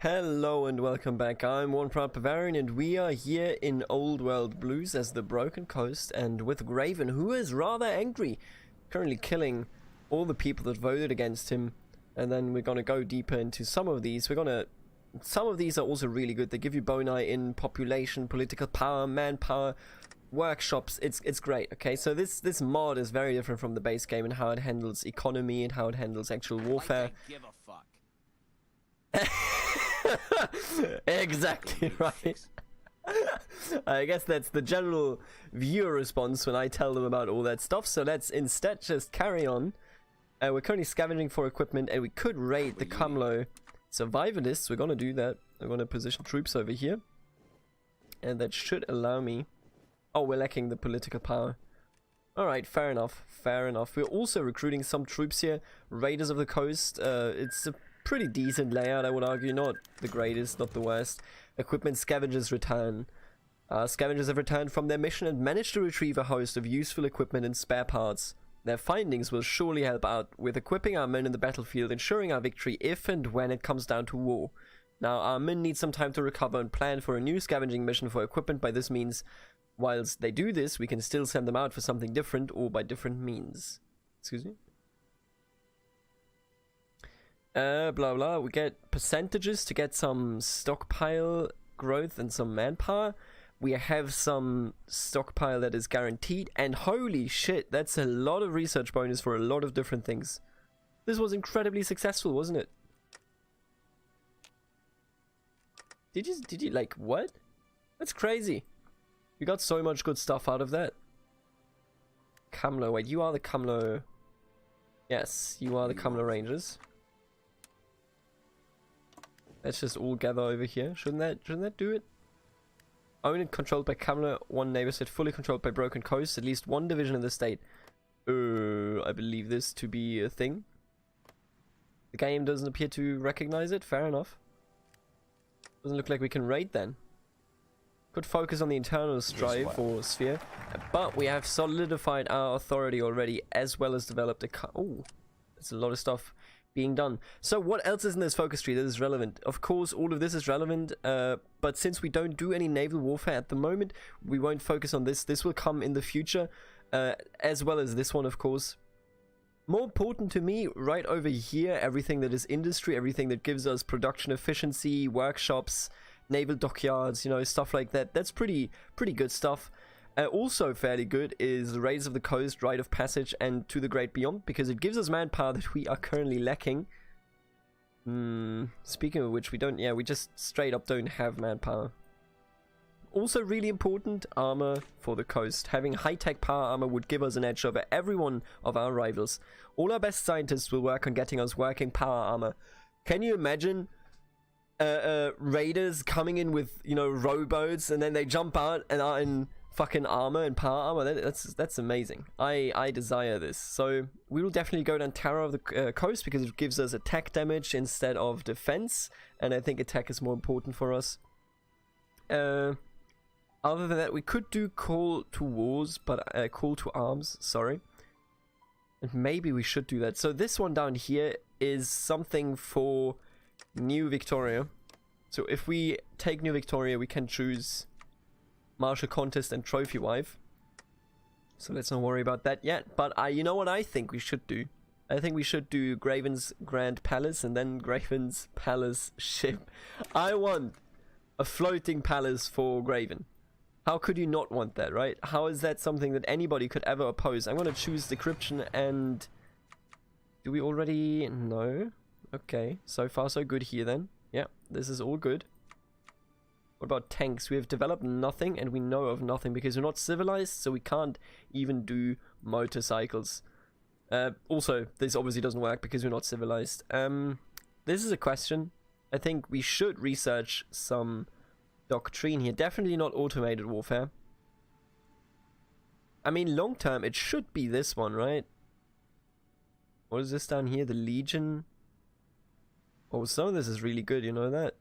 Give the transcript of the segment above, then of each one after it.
Hello and welcome back. I'm one proud Bavarian and we are here in Old World Blues as the Broken Coast and with Graven, who is rather angry, currently killing all the people that voted against him. And then we're gonna go deeper into some of these. Some of these are also really good. They give you boni in population, political power, manpower, workshops. It's great. Okay, so this mod is very different from the base game in how it handles economy and how it handles actual warfare. I can't give a fuck. Exactly right. I guess that's the general viewer response when I tell them about all that stuff. So let's instead just carry on. We're currently scavenging for equipment and we could raid the Kamlo survivalists. We're gonna do that. We're gonna position troops over here. And that should allow me... Oh, we're lacking the political power. Alright, fair enough. Fair enough. We're also recruiting some troops here. Raiders of the Coast. It's a pretty decent layout, I would argue. Not the greatest, not the worst. Equipment scavengers return. Scavengers have returned from their mission and managed to retrieve a host of useful equipment and spare parts. Their findings will surely help out with equipping our men in the battlefield, ensuring our victory if and when it comes down to war. Now, our men need some time to recover and plan for a new scavenging mission for equipment. By this means, whilst they do this, we can still send them out for something different or by different means. Excuse me? Blah blah. We get percentages to get some stockpile growth and some manpower. We have some stockpile that is guaranteed, and holy shit, that's a lot of research bonus for a lot of different things. This was incredibly successful, wasn't it? Did you like what? That's crazy. We got so much good stuff out of that. Kamlo, wait, you are the Kamlo. Yes, you are the Kamlo Rangers. Let's just all gather over here. Shouldn't that do it? Owned and controlled by Kamlo, one neighbor said fully controlled by Broken Coast, at least one division in the state. I believe this to be a thing. The game doesn't appear to recognize it, fair enough. Doesn't look like we can raid then. Could focus on the internal strive or sphere, but we have solidified our authority already, as well as developed a... Oh, that's a lot of stuff being done. So what else is in this focus tree that is relevant? Of course, all of this is relevant, but since we don't do any naval warfare at the moment, we won't focus on this. This will come in the future, as well as this one, of course. More important to me, right over here, everything that is industry, everything that gives us production efficiency, workshops, naval dockyards, you know, stuff like that. That's pretty good stuff. Also fairly good is the Raiders of the Coast, Rite of Passage, and To the Great Beyond, because it gives us manpower that we are currently lacking. Speaking of which, we just straight up don't have manpower. Also really important, armor for the coast. Having high-tech power armor would give us an edge over every one of our rivals. All our best scientists will work on getting us working power armor. Can you imagine raiders coming in with, you know, rowboats, and then they jump out and are in fucking armor and power armor? That's amazing. I desire this. So we will definitely go down Terror of the Coast because it gives us attack damage instead of defense, and I think attack is more important for us. Other than that, we could do Call to Wars, but Call to Arms, sorry. And maybe we should do that. So this one down here is something for New Victoria. So if we take New Victoria, we can choose Martial Contest and Trophy Wife. So let's not worry about that yet. But you know what I think we should do? I think we should do Graven's Grand Palace and then Graven's Palace ship. I want a floating palace for Graven. How could you not want that, right? How is that something that anybody could ever oppose? I'm going to choose Decryption and... Do we already... No. Okay, so far so good here then. Yeah, this is all good. What about tanks? We have developed nothing and we know of nothing because we're not civilized, so we can't even do motorcycles. Also, this obviously doesn't work because we're not civilized. This is a question. I think we should research some doctrine here. Definitely not automated warfare. I mean, long term, it should be this one, right? What is this down here? The Legion. Oh, some of this is really good, you know that?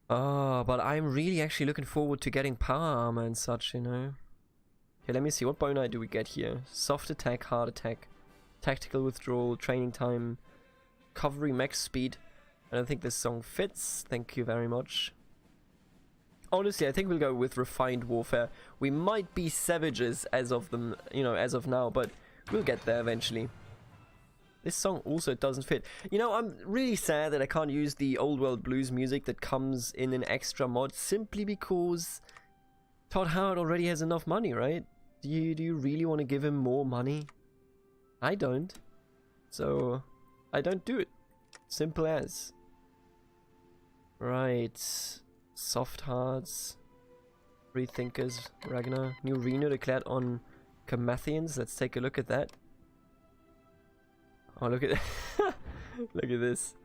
Oh, but I'm really actually looking forward to getting power armor and such, you know? Okay, let me see. What boni do we get here? Soft attack, hard attack, tactical withdrawal, training time, cavalry max speed. I don't think this song fits. Thank you very much. Honestly, I think we'll go with refined warfare. We might be savages as of them, you know, as of now, but we'll get there eventually. This song also doesn't fit. You know, I'm really sad that I can't use the old world blues music that comes in an extra mod simply because Todd Howard already has enough money, right? Do you really want to give him more money? I don't. So, I don't do it. Simple as. Right. Soft hearts. Free thinkers. Ragnar. New Reno declared on Camathians. Let's take a look at that. Oh, look at look at this.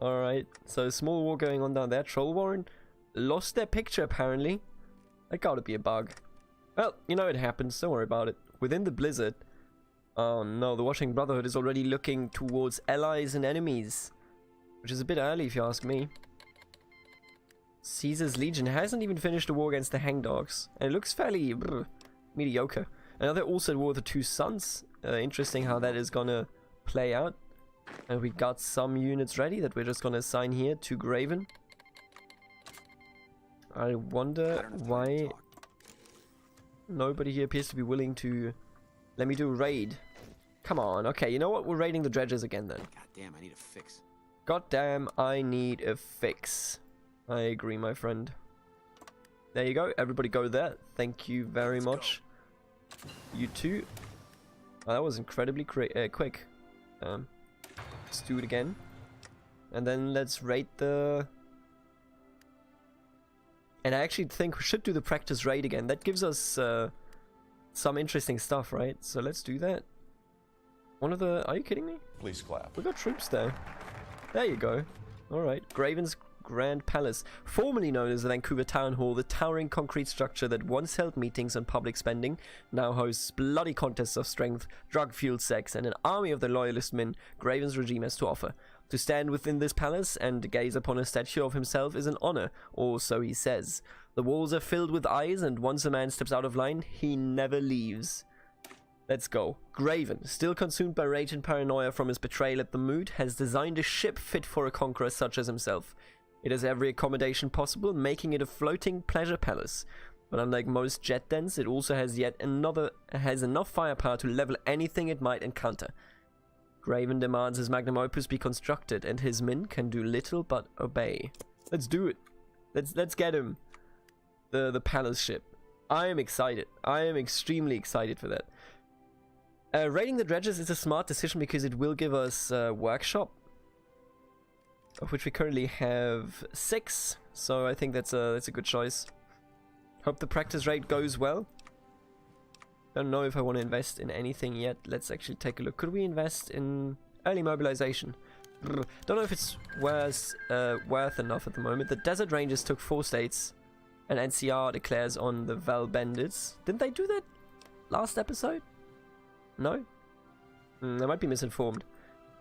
Alright. So, small war going on down there. Troll Warren lost their picture apparently. That gotta be a bug. Well, you know it happens. Don't worry about it. Within the Blizzard. Oh no, the Washing Brotherhood is already looking towards allies and enemies. Which is a bit early if you ask me. Caesar's Legion hasn't even finished the war against the Hangdogs. And it looks fairly mediocre. And now they're also at war with the Two Sons. Interesting how that is gonna play out. And we got some units ready that we're just gonna assign here to Graven. I wonder why nobody here appears to be willing to let me do a raid. Come on, okay, you know what? We're raiding the dredges again then. God damn, I need a fix. God damn, I need a fix. I agree, my friend. There you go. Everybody go there. Thank you very much. You too. Oh, that was incredibly quick. Let's do it again. And then let's raid the... And I actually think we should do the practice raid again. That gives us some interesting stuff, right? So let's do that. One of the... Are you kidding me? Please clap. We got troops there. There you go. Alright. Graven's Grand Palace, formerly known as the Vancouver Town Hall, the towering concrete structure that once held meetings on public spending, now hosts bloody contests of strength, drug-fueled sex, and an army of the loyalist men Graven's regime has to offer. To stand within this palace and gaze upon a statue of himself is an honor, or so he says. The walls are filled with eyes, and once a man steps out of line, he never leaves. Let's go. Graven, still consumed by rage and paranoia from his betrayal at the Moot, has designed a ship fit for a conqueror such as himself. It has every accommodation possible, making it a floating pleasure palace. But unlike most jet dens, it also has enough firepower to level anything it might encounter. Graven demands his magnum opus be constructed, and his men can do little but obey. Let's do it. Let's get him. The palace ship. I am excited. I am extremely excited for that. Raiding the dredges is a smart decision because it will give us a workshop, of which we currently have 6, so I think that's a good choice. Hope the practice raid goes well. Don't know if I want to invest in anything yet. Let's actually take a look. Could we invest in early mobilization? Don't know if it's worth enough at the moment. The Desert Rangers took 4 states, and NCR declares on the Val Bandits. Didn't they do that last episode? No? I might be misinformed.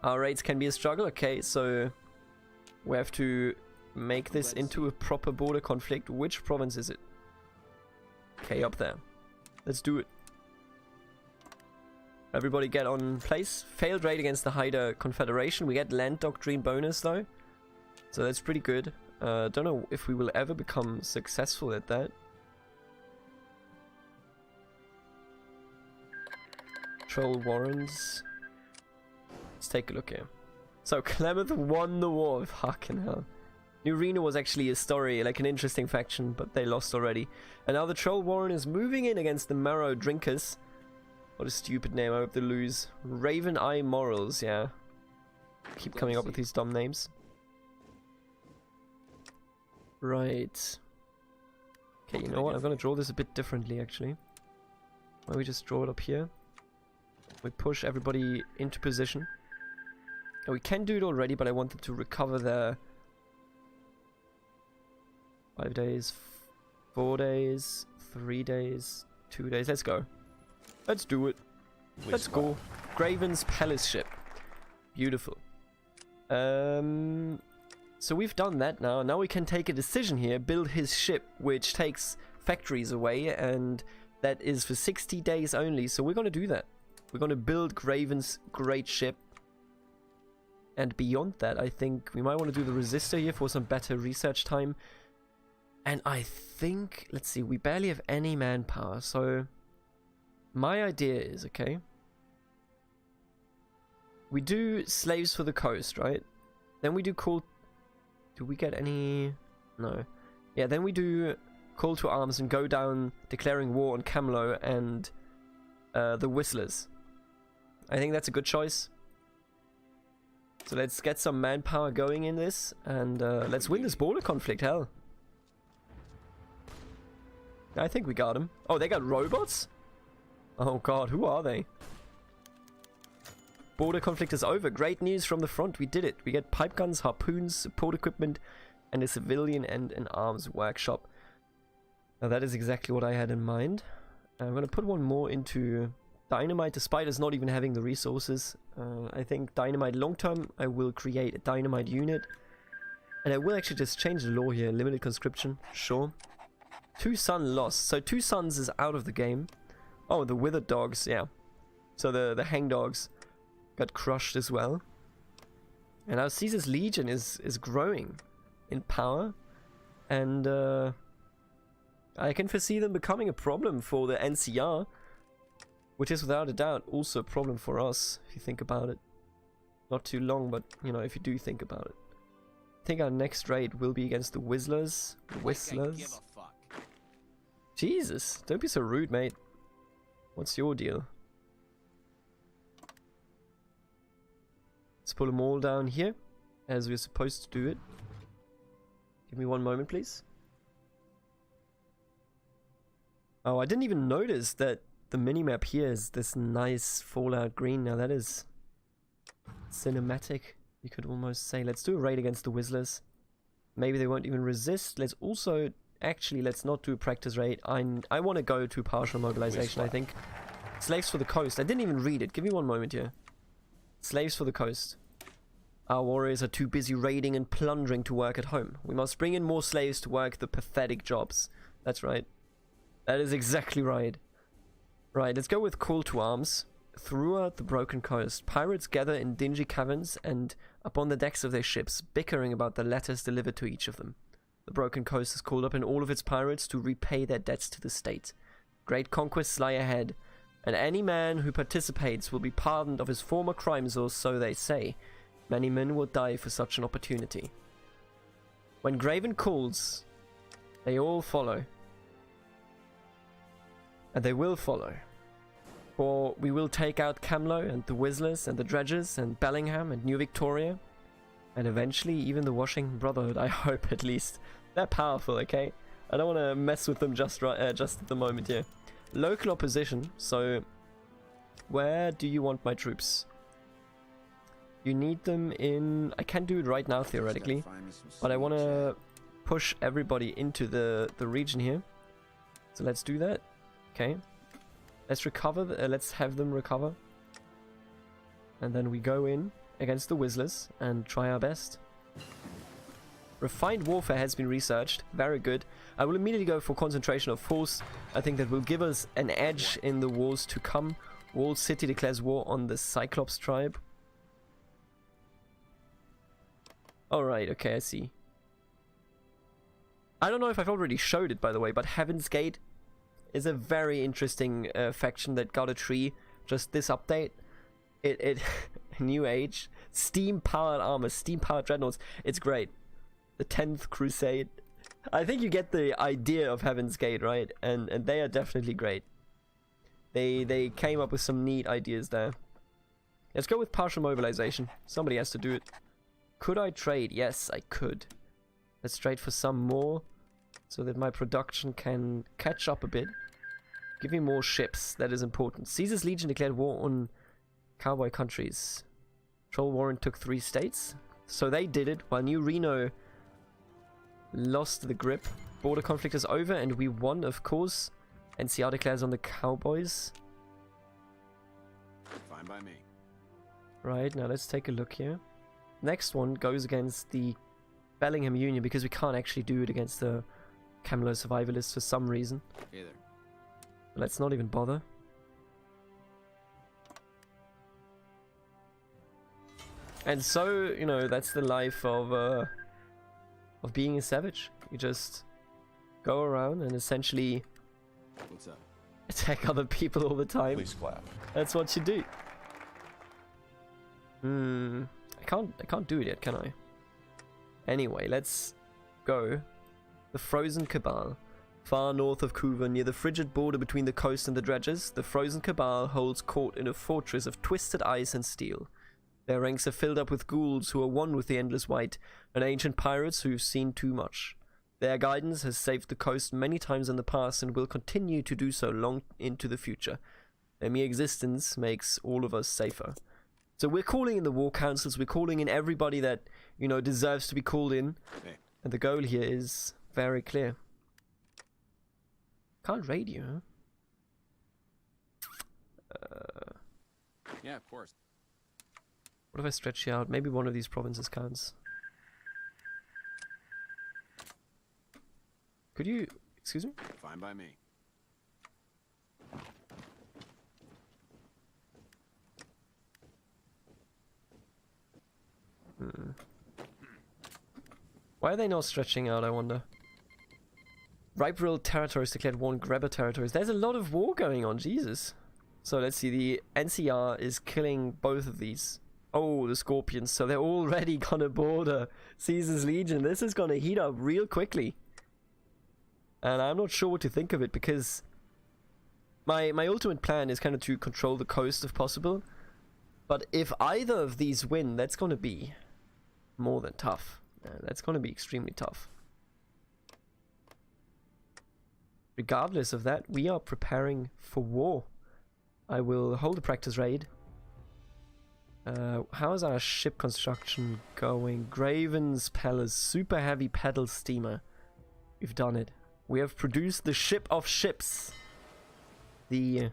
Our raids can be a struggle. Okay, so we have to make this into a proper border conflict. Which province is it? Okay, up there. Let's do it. Everybody get on place. Failed raid against the Haida Confederation. We get land doctrine bonus though, so that's pretty good. Don't know if we will ever become successful at that. Troll Warrens. Let's take a look here. So Klamath won the war. Fucking hell. New Reno was actually a story, like an interesting faction, but they lost already. And now the Troll Warren is moving in against the Marrow Drinkers. What a stupid name, I hope they lose. Raven Eye Morals, yeah. Keep coming up with these dumb names. Right. Okay, you know what? I'm gonna draw this a bit differently, actually. Why don't we just draw it up here? We push everybody into position. And we can do it already, but I want them to recover their 5 days, 4 days, 3 days, 2 days. Let's go. Let's do it. Let's go. Graven's Palace ship. Beautiful. So we've done that now. Now we can take a decision here. Build his ship, which takes factories away, and that is for 60 days only. So we're going to do that. We're going to build Graven's great ship. And beyond that, I think we might want to do the resistor here for some better research time. And I think, let's see, we barely have any manpower, so my idea is, okay, we do slaves for the coast, right? Then we do call... Do we get any... No. Yeah, then we do call to arms and go down declaring war on Camlo and the Whistlers. I think that's a good choice. So let's get some manpower going in this, and let's win this border conflict, hell. I think we got them. Oh, they got robots? Oh god, who are they? Border conflict is over. Great news from the front. We did it. We get pipe guns, harpoons, support equipment, and a civilian and an arms workshop. Now that is exactly what I had in mind. I'm going to put one more into dynamite, despite us not even having the resources. I think dynamite long term, I will create a dynamite unit. And I will actually just change the law here. Limited conscription, sure. 2 sun lost. So 2 suns is out of the game. Oh, the withered dogs, yeah. So the hang dogs got crushed as well. And now Caesar's Legion is growing in power. And I can foresee them becoming a problem for the NCR. Which is without a doubt also a problem for us, if you think about it. Not too long, but, you know, if you do think about it. I think our next raid will be against the Whistlers. Jesus, don't be so rude, mate. What's your deal? Let's pull them all down here, as we're supposed to do it. Give me one moment, please. Oh, I didn't even notice that the minimap here is this nice Fallout green. Now that is cinematic, you could almost say. Let's do a raid against the Whistlers. Maybe they won't even resist. Let's also... Actually, let's not do a practice raid. I want to go to partial mobilization, I think. Slaves for the coast. I didn't even read it. Give me one moment here. Slaves for the coast. Our warriors are too busy raiding and plundering to work at home. We must bring in more slaves to work the pathetic jobs. That's right. That is exactly right. Right, let's go with call to arms. Throughout the broken coast, pirates gather in dingy caverns and upon the decks of their ships, bickering about the letters delivered to each of them. The broken coast has called up in all of its pirates to repay their debts to the state. Great conquests lie ahead, and any man who participates will be pardoned of his former crimes, or so they say. Many men will die for such an opportunity. When Graven calls, they all follow. And they will follow. For we will take out Camlo and the Whistlers and the Dredgers and Bellingham and New Victoria. And eventually even the Washington Brotherhood, I hope at least. They're powerful, okay? I don't want to mess with them just at the moment here. Local opposition, so where do you want my troops? You need them in... I can do it right now theoretically, but I want to push everybody into the region here. So let's do that. Okay, let's recover. Let's have them recover, and then we go in against the Whistlers and try our best. Refined warfare has been researched. Very good. I will immediately go for concentration of force. I think that will give us an edge in the wars to come. Walled City declares war on the Cyclops tribe. Alright, okay, I see. I don't know if I've already showed it, by the way, but Heaven's Gate is a very interesting faction that got a tree. Just this update. It New Age. Steam-powered armor. Steam-powered dreadnoughts. It's great. The 10th Crusade. I think you get the idea of Heaven's Gate, right? And they are definitely great. They came up with some neat ideas there. Let's go with partial mobilization. Somebody has to do it. Could I trade? Yes, I could. Let's trade for some more, so that my production can catch up a bit. Give me more ships, that is important. Caesar's Legion declared war on cowboy countries. Troll Warren took 3 states, so they did it, while New Reno lost the grip. Border conflict is over, and we won, of course. NCR declares on the cowboys. Fine by me. Right, now let's take a look here. Next one goes against the Bellingham Union, because we can't actually do it against the Camlo Survivalists for some reason. Hey there. Let's not even bother. And so, you know, that's the life of being a savage. You just go around and essentially What's up? attack other people all the time. Please clap. That's what you do. I can't do it yet, can I? Anyway, let's go. The Frozen Cabal. Far north of Couva, near the frigid border between the coast and the dredges, the Frozen Cabal holds court in a fortress of twisted ice and steel. Their ranks are filled up with ghouls who are one with the Endless White, and ancient pirates who've seen too much. Their guidance has saved the coast many times in the past and will continue to do so long into the future. Their mere existence makes all of us safer. So we're calling in the war councils, we're calling in everybody that, you know, deserves to be called in. Hey. And the goal here is very clear. Can't raid you, huh? Yeah, of course. What if I stretch you out? Maybe one of these provinces counts. Could you... excuse me? Fine by me. Why are they not stretching out, I wonder? Ripe territories declared war on grabber territories. There's a lot of war going on, Jesus. So let's see, the NCR is killing both of these. Oh, the Scorpions. So they're already gonna border Caesar's Legion. This is gonna heat up real quickly. And I'm not sure what to think of it, because my ultimate plan is kind of to control the coast if possible. But if either of these win, that's gonna be more than tough. That's gonna be extremely tough. Regardless of that, we are preparing for war. I will hold a practice raid. How is our ship construction going? Graven's Palace, super heavy pedal steamer. We've done it. We have produced the ship of ships. The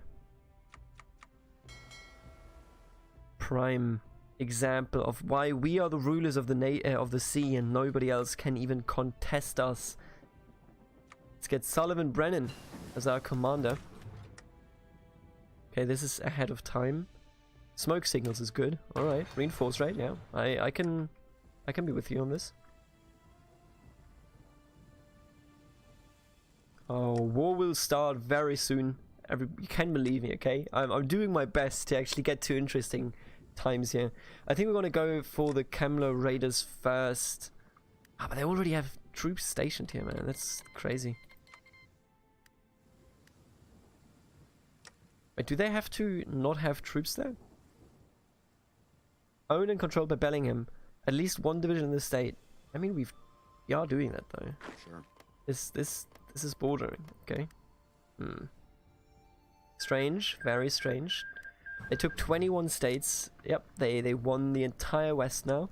prime example of why we are the rulers of the sea and nobody else can even contest us. Let's get Sullivan Brennan as our commander. Okay, this is ahead of time. Smoke signals is good. Alright, reinforce rate, yeah. I can be with you on this. Oh, war will start very soon. You can believe me, okay? I'm doing my best to actually get to interesting times here. I think we're gonna go for the Kemler Raiders first. Ah, but they already have troops stationed here, man. That's crazy. Wait, do they have to not have troops there? Owned and controlled by Bellingham. At least one division in the state. I mean, we are doing that though. Sure. This is bordering, okay? Strange, very strange. They took 21 states. Yep, they won the entire West now.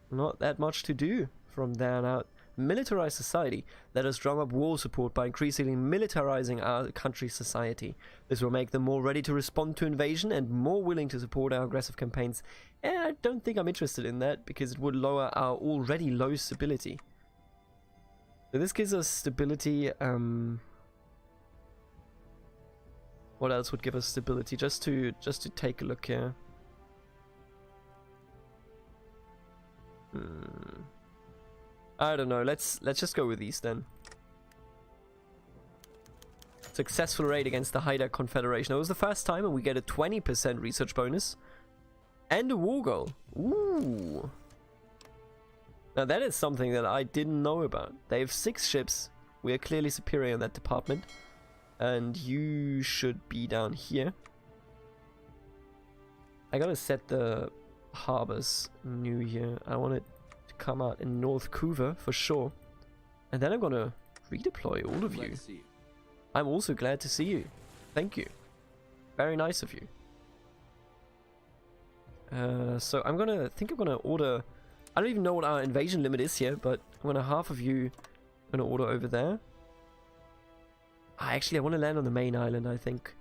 Not that much to do from there on out. Militarized society. Let us drum up war support by increasingly militarizing our country's society. This will make them more ready to respond to invasion and more willing to support our aggressive campaigns. I don't think I'm interested in that, because it would lower our already low stability. So this gives us stability. What else would give us stability? Just to take a look here. I don't know. Let's just go with these then. Successful raid against the Haida Confederation. That was the first time, and we get a 20% research bonus and a war goal. Ooh. Now that is something that I didn't know about. They have 6 ships. We are clearly superior in that department. And you should be down here. I gotta set the harbors new here. I want it to come out in North Couva for sure. And then I'm gonna redeploy all of you. I'm also glad to see you. Thank you. Very nice of you. So I'm gonna order. I don't even know what our invasion limit is here, but I'm gonna half of you. I'm gonna order over there. Actually, I want to land on the main island, I think.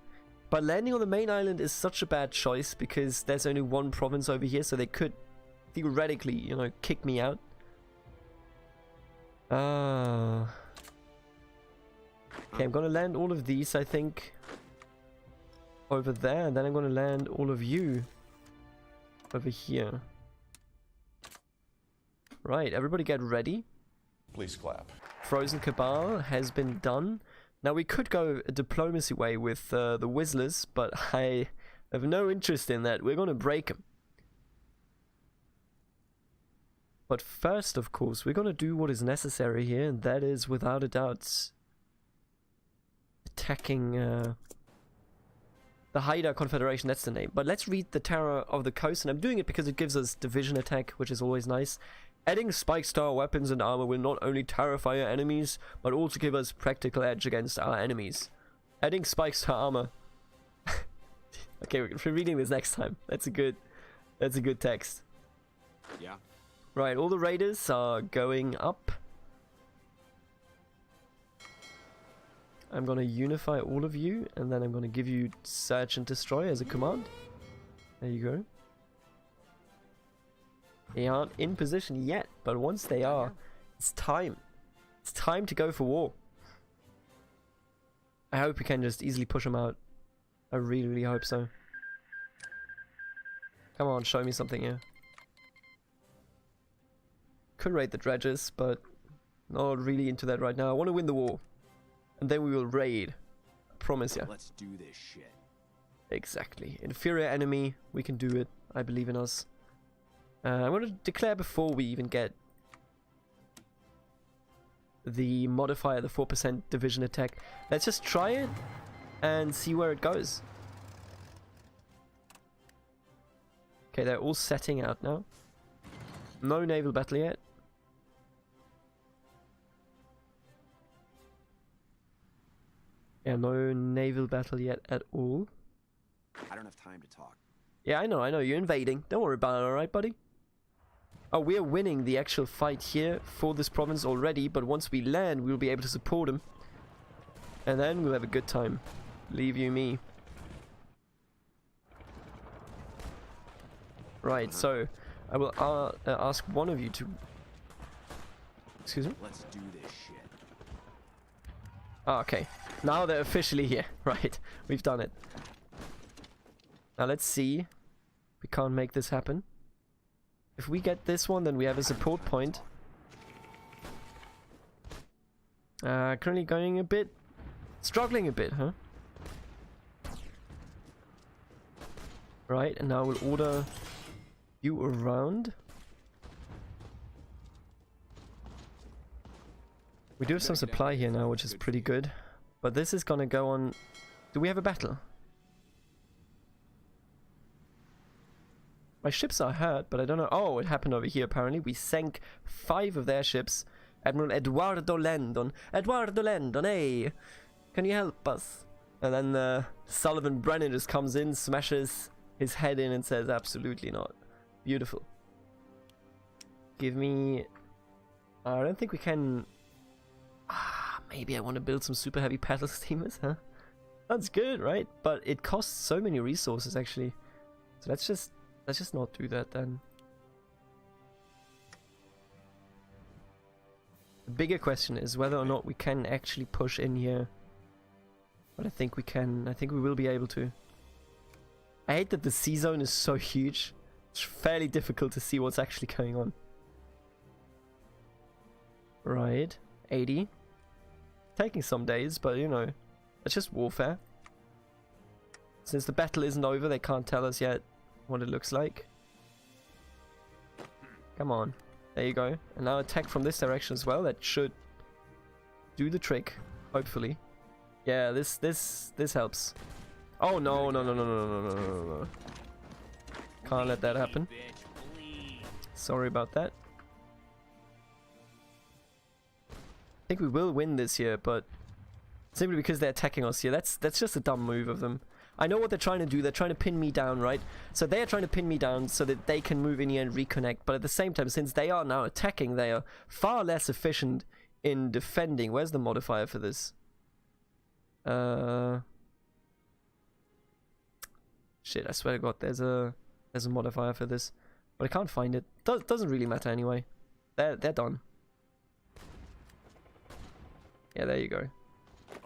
But landing on the main island is such a bad choice because there's only one province over here, so they could theoretically, you know, kick me out. Okay, I'm gonna land all of these, I think, over there, and then I'm gonna land all of you over here. Right, everybody get ready. Please clap. Frozen Cabal has been done. Now we could go a diplomacy way with the Whistlers, but I have no interest in that. We're going to break them. But first, of course, we're going to do what is necessary here, and that is, without a doubt, attacking the Haida Confederation. That's the name. But let's read the Terror of the Coast, and I'm doing it because it gives us division attack, which is always nice. Adding spikes to our weapons and armor will not only terrify our enemies, but also give us practical edge against our enemies. Adding spikes to our armor. Okay, we're reading this next time. That's a good text. Yeah. Right, all the raiders are going up. I'm gonna unify all of you, and then I'm gonna give you search and destroy as a command. There you go. They aren't in position yet, but once they are, it's time. It's time to go for war. I hope we can just easily push them out. I really, really hope so. Come on, show me something here. Could raid the dredges, but not really into that right now. I want to win the war. And then we will raid. I promise ya. Let's do this shit. Exactly. Inferior enemy. We can do it. I believe in us. I'm going to declare before we even get the modifier, the 4% division attack. Let's just try it and see where it goes. Okay, they're all setting out now. No naval battle yet. Yeah, no naval battle yet at all. I don't have time to talk. Yeah, I know, you're invading. Don't worry about it, alright, buddy? Oh, we're winning the actual fight here for this province already, but once we land, we'll be able to support them. And then we'll have a good time. Leave you me. Right, so I will ask one of you to... Excuse me? Let's do this shit. Oh, okay. Now they're officially here. Right, we've done it. Now let's see. We can't make this happen. If we get this one, then we have a support point. Currently going a bit... Struggling a bit, huh? Right, and now we'll order you around. We do have some supply here now, which is pretty good. But this is gonna go on... Do we have a battle? My ships are hurt, but I don't know... Oh, it happened over here, apparently. We sank 5 of their ships. Admiral Eduardo Landon. Eduardo Landon, hey! Can you help us? And then Sullivan Brennan just comes in, smashes his head in and says, absolutely not. Beautiful. Give me... I don't think we can... maybe I want to build some super heavy paddle steamers, huh? That's good, right? But it costs so many resources, actually. So let's just not do that then. The bigger question is whether or not we can actually push in here. But I think we can. I think we will be able to. I hate that the sea zone is so huge. It's fairly difficult to see what's actually going on. Right, 80. Taking some days, but you know, it's just warfare. Since the battle isn't over, they can't tell us yet what it looks like. Come on, there you go. And now attack from this direction as well. That should do the trick, hopefully. Yeah, this helps. Oh no. Can't let that happen. Sorry about that. I think we will win this here, but simply because they're attacking us here, that's just a dumb move of them. I know what they're trying to do. They're trying to pin me down, right? So they are trying to pin me down so that they can move in here and reconnect. But at the same time, since they are now attacking, they are far less efficient in defending. Where's the modifier for this? Shit, I swear to God, there's a modifier for this, but I can't find it. Doesn't really matter anyway. They're done. Yeah, there you go.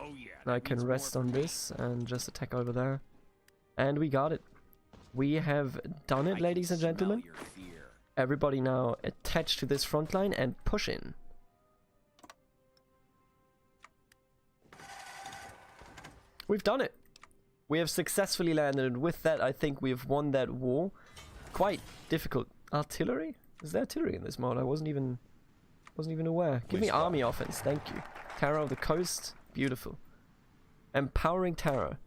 Oh yeah. Now I can rest on this and just attack over there. And we got it. We have done it, ladies and gentlemen. Your fear. Everybody now attached to this front line and push in. We've done it. We have successfully landed, and with that I think we have won that war. Quite difficult. Artillery? Is there artillery in this mod? I wasn't even aware. Give me army offense, thank you. Terror of the coast, beautiful. Empowering terror.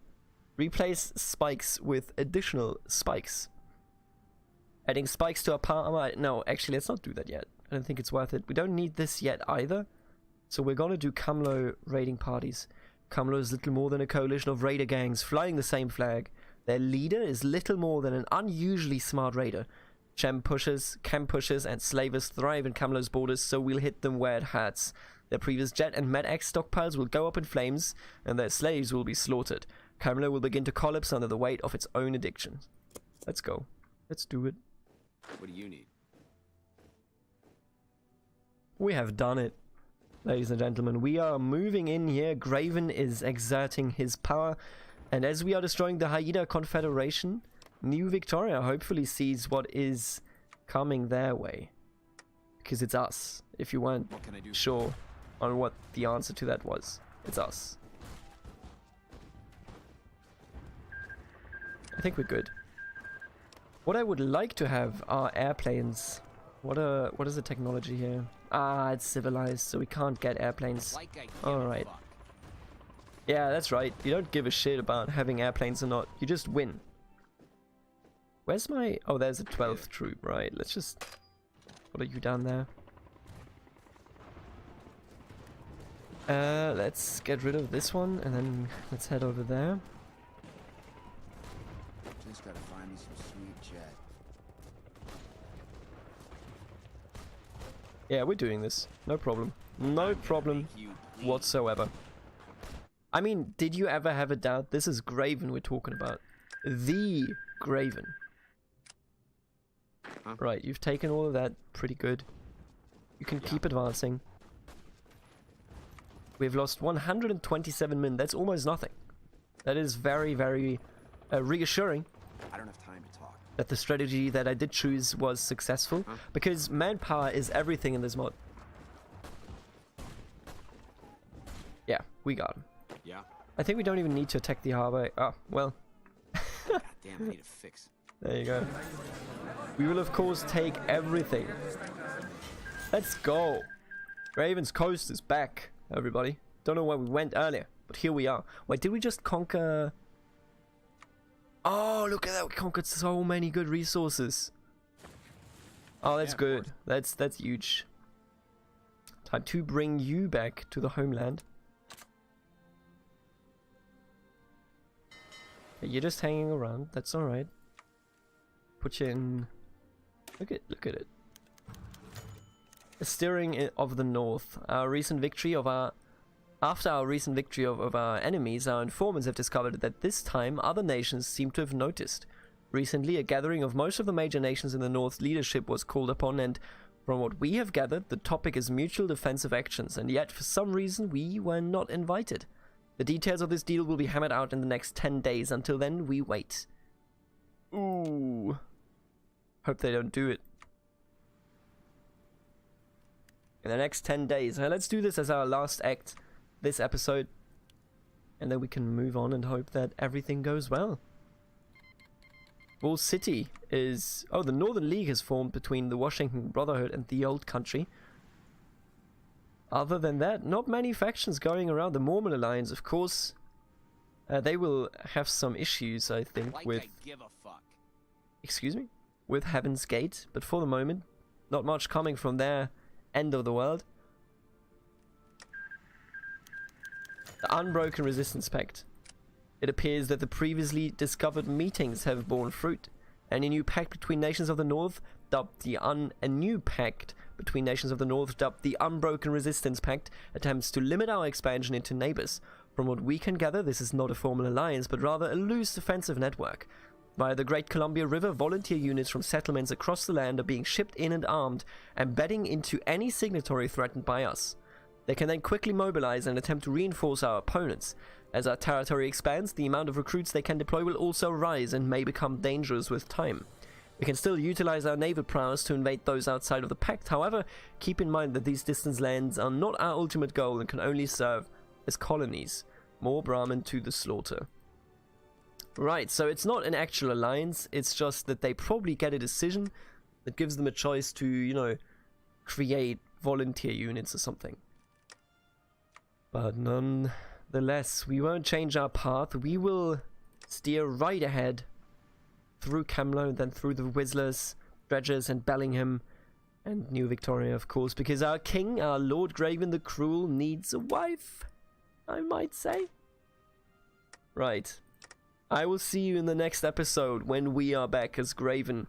Replace spikes with additional spikes. Adding spikes to our power armor. No, actually, let's not do that yet. I don't think it's worth it. We don't need this yet either. So we're gonna do Kamlo raiding parties. Kamlo is little more than a coalition of raider gangs flying the same flag. Their leader is little more than an unusually smart raider. Camp pushers, and slavers thrive in Kamlo's borders, so we'll hit them where it hurts. Their previous jet and med-X stockpiles will go up in flames, and their slaves will be slaughtered. Kamlo will begin to collapse under the weight of its own addictions. Let's go. Let's do it. What do you need? We have done it, ladies and gentlemen. We are moving in here. Graven is exerting his power, and as we are destroying the Haida Confederation, New Victoria hopefully sees what is coming their way. Because it's us, if you weren't sure on what the answer to that was. It's us. I think we're good. What I would like to have are airplanes. What is the technology here? Ah, it's civilized, so we can't get airplanes. Alright. Yeah, that's right. You don't give a shit about having airplanes or not. You just win. Where's my... Oh, there's a 12th troop, right. Let's just... What are you down there? Let's get rid of this one, and then let's head over there. Just gotta find me some sweet jet. Yeah, we're doing this. No problem. No problem whatsoever. I mean, did you ever have a doubt? This is Graven we're talking about. The Graven. Huh? Right, you've taken all of that. Pretty good. You can keep advancing. We've lost 127 men. That's almost nothing. That is very, very reassuring. I don't have time to talk. That the strategy that I did choose was successful. Because manpower is everything in this mod. Yeah, we got him. Yeah. I think we don't even need to attack the harbor. Oh, well. God damn, I need a fix. There you go. We will of course take everything. Let's go. Raven's Coast is back, everybody. Don't know where we went earlier, but here we are. Wait, did we just conquer... Oh, look at that. We conquered so many good resources. Oh, that's good. That's huge. Time to bring you back to the homeland. You're just hanging around. That's all right. Put you in. Look at it. The steering of the north. After our recent victory of our enemies, our informants have discovered that this time other nations seem to have noticed. Recently, a gathering of most of the major nations in the north leadership was called upon, and from what we have gathered, the topic is mutual defensive actions, and yet for some reason we were not invited. The details of this deal will be hammered out in the next 10 days. Until then, we wait. Ooh. Hope they don't do it. In the next 10 days. Now, let's do this as our last act this episode. And then we can move on and hope that everything goes well. Wall City is... Oh, the Northern League has formed between the Washington Brotherhood and the Old Country. Other than that, not many factions going around. The Mormon Alliance, of course, they will have some issues, I think, with... I give a fuck. Excuse me? With Heaven's Gate, but for the moment, not much coming from their end of the world. The Unbroken Resistance Pact. It appears that the previously discovered meetings have borne fruit, and a new pact between nations of the North, dubbed the Unbroken Resistance Pact, attempts to limit our expansion into neighbors. From what we can gather, this is not a formal alliance, but rather a loose defensive network. Via the Great Columbia River, volunteer units from settlements across the land are being shipped in and armed, embedding into any signatory threatened by us. They can then quickly mobilize and attempt to reinforce our opponents. As our territory expands, the amount of recruits they can deploy will also rise and may become dangerous with time. We can still utilize our naval prowess to invade those outside of the Pact. However, keep in mind that these distant lands are not our ultimate goal and can only serve as colonies. More Brahmin to the slaughter. Right, so it's not an actual alliance, it's just that they probably get a decision that gives them a choice to, you know, create volunteer units or something. But nonetheless, we won't change our path. We will steer right ahead through Camlo, then through the Whistlers, Dredgers, and Bellingham, and New Victoria, of course, because our king, our Lord Graven the Cruel, needs a wife, I might say. Right. I will see you in the next episode when we are back as Graven,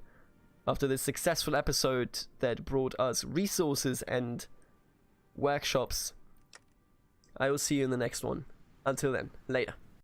after this successful episode that brought us resources and workshops. I will see you in the next one. Until then, later.